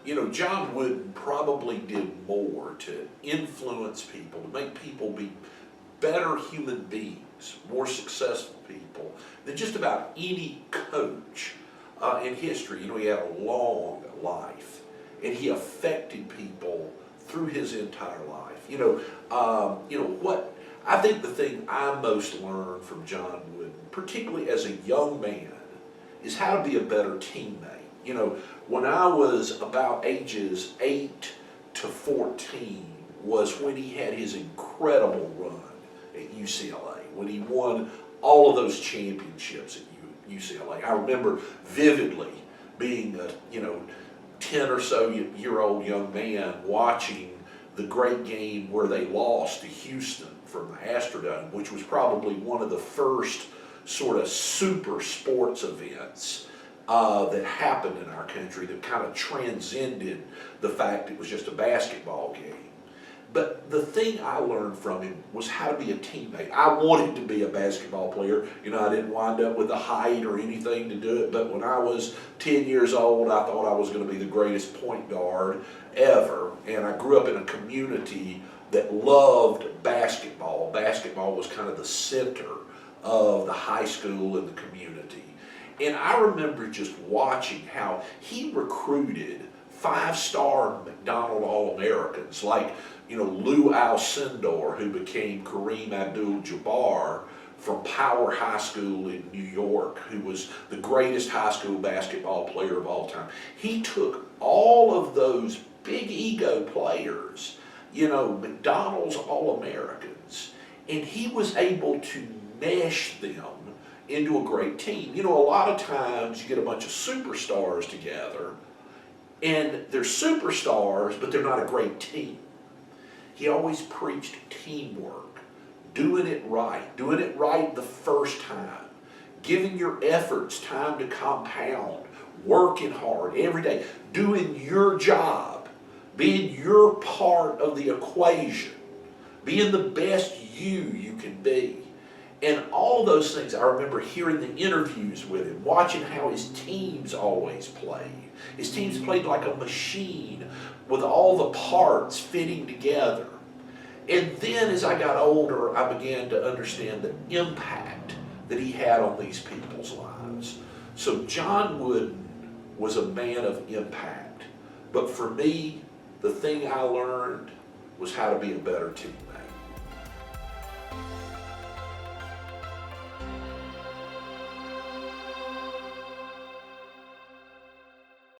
John Wooden probably did more to influence people, to make people be better human beings, more successful people, than just about any coach in history. He had a long life, and he affected people through his entire life. What I think the thing I most learned from John Wooden, particularly as a young man, is how to be a better teammate. When I was about ages 8 to 14 was when he had his incredible run at UCLA, when he won all of those championships at UCLA. I remember vividly being a 10 or so year old young man watching the great game where they lost to Houston from the Astrodome, which was probably one of the first sort of super sports events that happened in our country that kind of transcended the fact it was just a basketball game. But the thing I learned from him was how to be a teammate. I wanted to be a basketball player. I didn't wind up with the height or anything to do it, but when I was 10 years old, I thought I was going to be the greatest point guard ever. And I grew up in a community that loved basketball. Basketball was kind of the center of the high school and the community. And I remember just watching how he recruited 5-star McDonald All-Americans like, Lou Alcindor, who became Kareem Abdul-Jabbar from Power High School in New York, who was the greatest high school basketball player of all time. He took all of those big ego players, McDonald's All-Americans, and he was able to mesh them into a great team. A lot of times you get a bunch of superstars together, and they're superstars, but they're not a great team. He always preached teamwork, doing it right the first time, giving your efforts time to compound, working hard every day, doing your job, being your part of the equation, being the best you can be. And all those things, I remember hearing the interviews with him, watching how his teams always played. His teams played like a machine with all the parts fitting together. And then as I got older, I began to understand the impact that he had on these people's lives. So John Wooden was a man of impact. But for me, the thing I learned was how to be a better teammate.